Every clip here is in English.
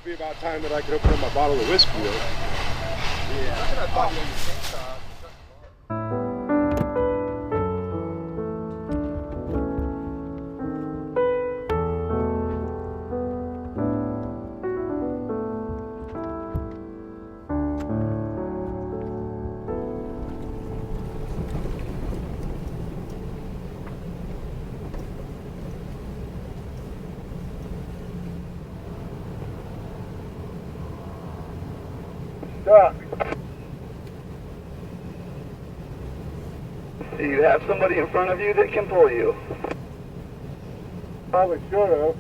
It'd be about time that I could open up my bottle of whiskey, though. Yeah. I thought you were Stuck. Do you have somebody in front of you that can pull you? Probably should have.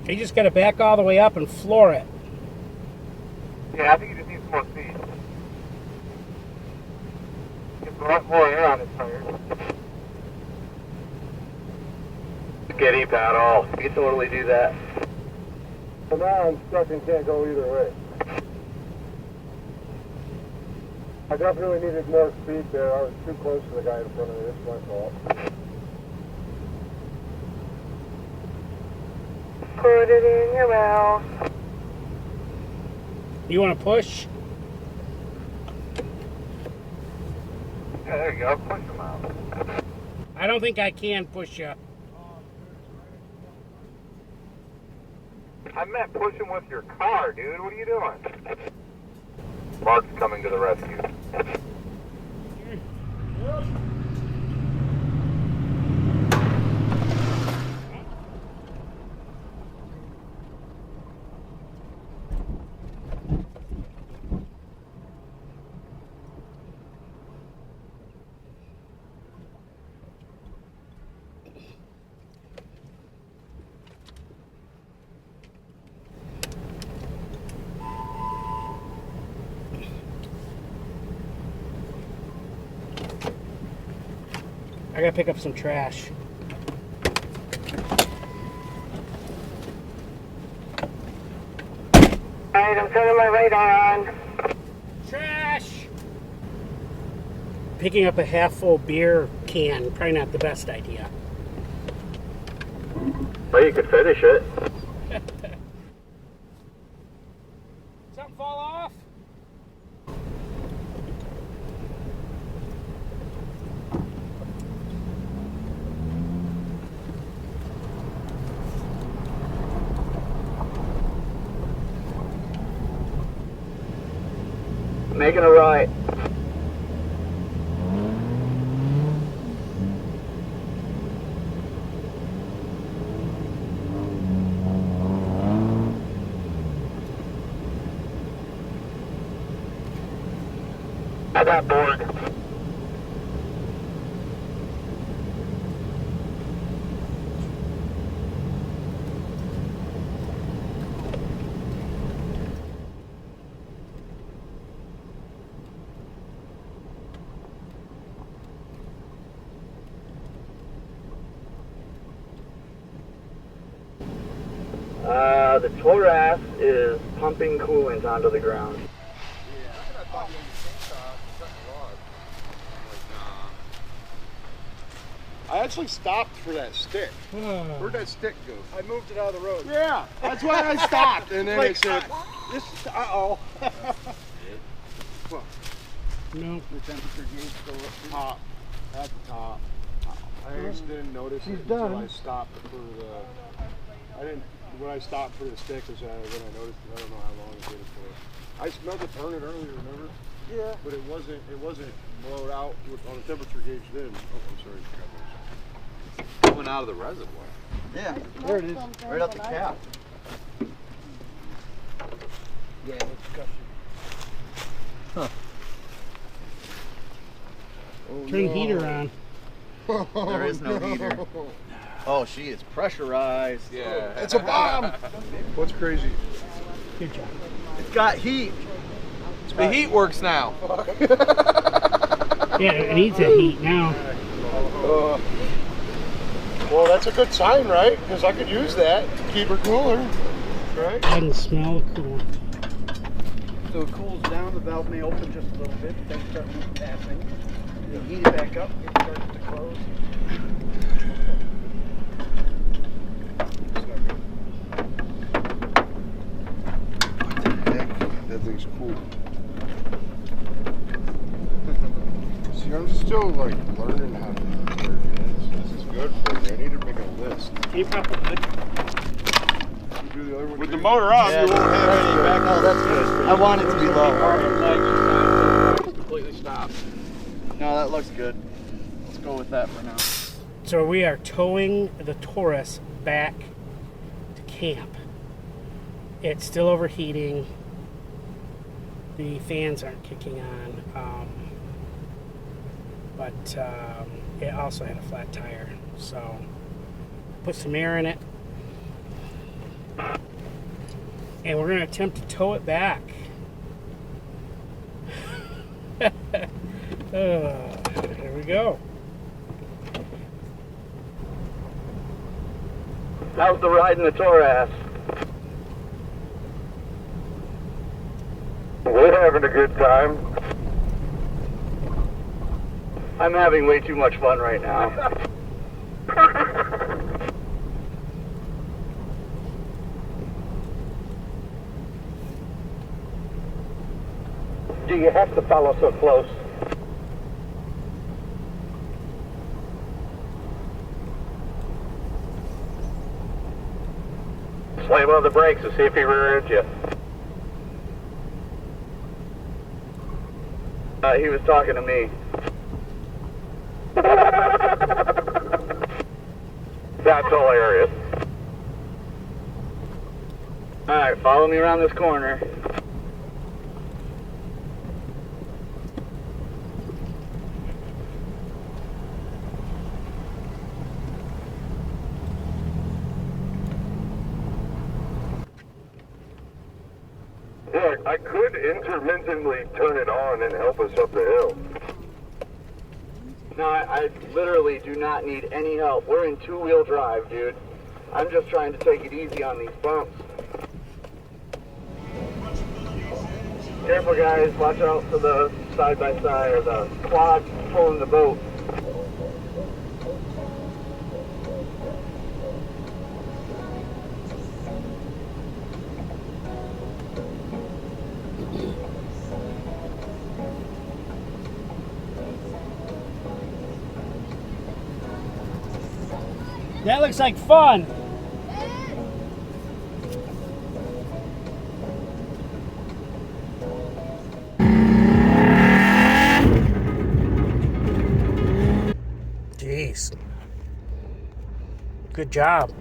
You just got to back all the way up and floor it. Yeah, I think you just need some more speed. Get a lot more air on this tire. Giddy paddle. You can totally do that. So now I'm stuck and can't go either way. I definitely needed more speed there. I was too close to the guy in front of me. It's my fault. Put it in your mouth. You want to push? Yeah, there you go. Push them out. I don't think I can push you. I meant pushing with your car, dude. What are you doing? Mark's coming to the rescue. I gotta pick up some trash. Alright, I'm turning my radar on. Trash! Picking up a half-full beer can, probably not the best idea. Well, you could finish it. Something fall off? Making a right. I got bored. The Taurus is pumping coolant onto the ground. Yeah, I thought you were chainsaw cutting logs. I actually stopped for that stick. Where'd that stick go? I moved it out of the road. Yeah, that's why I stopped. And then Like, it said, "This, uh-oh." Well, No. the temperature gauge go up top, at the top. I just didn't notice it until I stopped for the. When I stopped for the stick is when I noticed it. I don't know how long it did it for. I smelled it burning earlier, remember? Yeah. But it wasn't blowed out on the temperature gauge then. Oh, I'm sorry. Coming out of the reservoir. Yeah, there it is. Right out the cap. Yeah, it's gushing. Huh. Oh, Turn no. heater on. There is no heater. Oh, she is pressurized. Yeah. It's a bomb! What's crazy? Good job. It's got heat. The heat works now. Yeah, it needs a heat now. Well, that's a good sign, right? Because I could use that to keep her cooler, right? Doesn't smell cool. So it cools down, the valve may open just a little bit, then start passing. You heat it back up, it starts to close. That thing's cool. See, I'm still like learning how to repair units. This is good for me. I need to make a list. Keep up with it. You do the other one With too? the motor on, Yeah, you won't have any back. Oh, that's good. I want it to be low. Completely stopped. No, that looks good. Let's go with that for now. So we are towing the Taurus back to camp. It's still overheating. The fans aren't kicking on. But it also had a flat tire. So put some air in it. And we're going to attempt to tow it back. Here we go. How's the ride in the Taurus? We're having a good time. I'm having way too much fun right now. Do you have to follow so close? Slam on the brakes to see if he rear-ends you. He was talking to me. That's hilarious. Alright, follow me around this corner. Look, I could intermittently turn it on and help us up the hill. No, I literally do not need any help. We're in two-wheel drive, dude. I'm just trying to take it easy on these bumps. Careful, guys. Watch out for the side-by-side or the quad pulling the boat. That looks like fun. Jeez. Good job.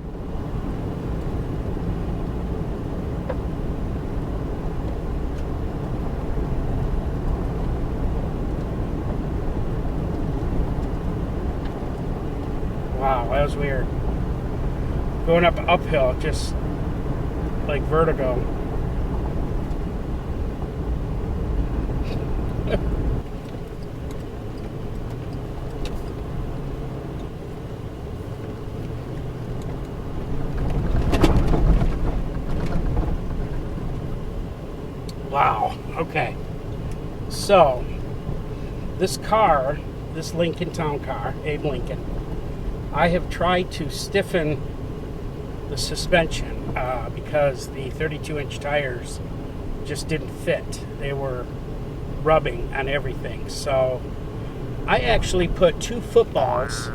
Wow, that was weird. Going up uphill, just like vertigo. Wow, okay. So, this car, this Lincoln Town Car, Abe Lincoln, I have tried to stiffen the suspension because the 32-inch tires just didn't fit. They were rubbing on everything. So I actually put 2 footballs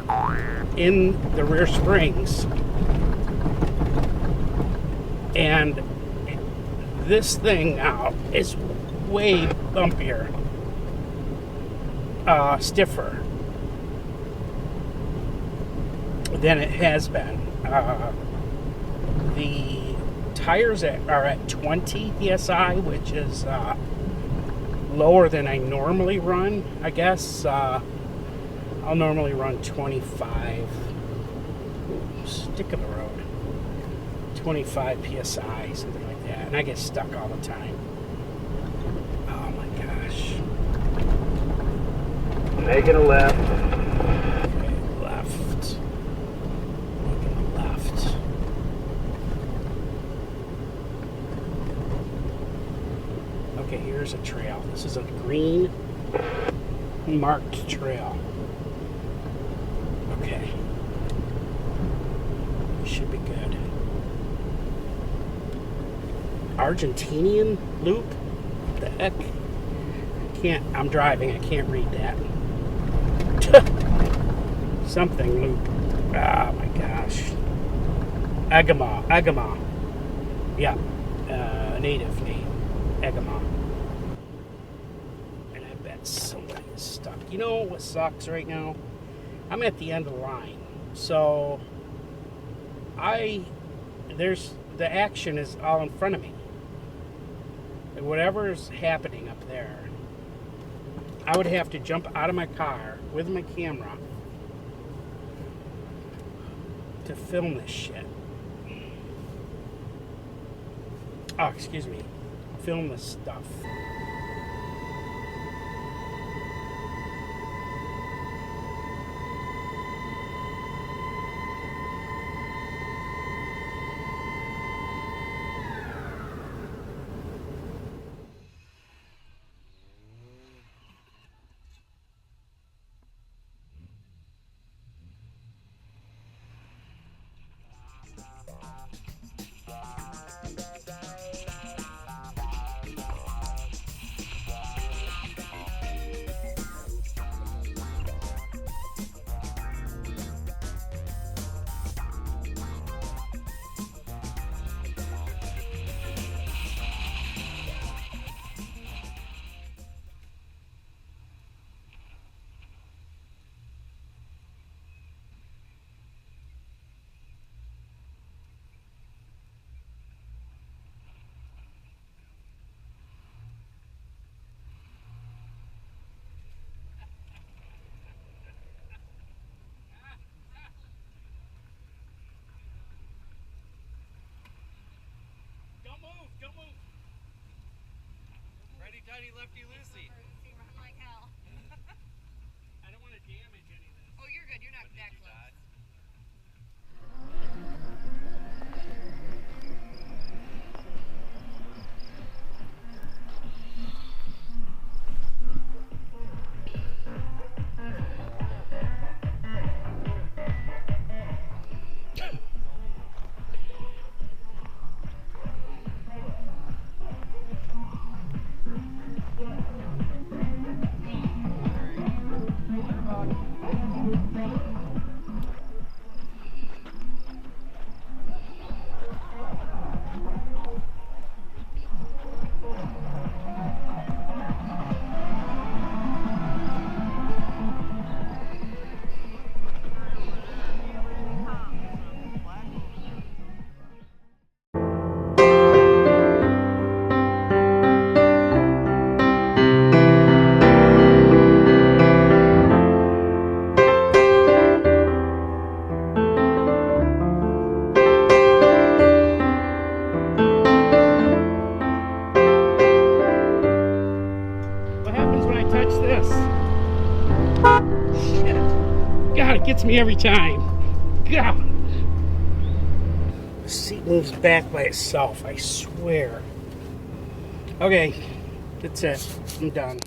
in the rear springs, and this thing now is way bumpier, stiffer than it has been. The tires are at 20 psi, which is lower than I normally run, I guess. I'll normally run 25. Stick of the road. 25 psi, something like that. And I get stuck all the time. Oh my gosh. Making a left. Okay, left. Making a left. Okay, here's a trail. This is a green marked trail. Okay. Should be good. Argentinian loop? the heck? I'm driving, I can't read that. Something loop. Oh my gosh. Agama. Yeah. Native name. Agama. And I bet somebody is stuck. You know what sucks right now? I'm at the end of the line. So the action is all in front of me. And whatever's happening up there, I would have to jump out of my car with my camera to film this shit. Oh, excuse me. Film this stuff. Don't move. Righty tighty, lefty loosey. Run like hell. I don't want to damage anything. Oh, you're good. You're not that close. God, it gets me every time. God. The seat moves back by itself, I swear. Okay, that's it. I'm done.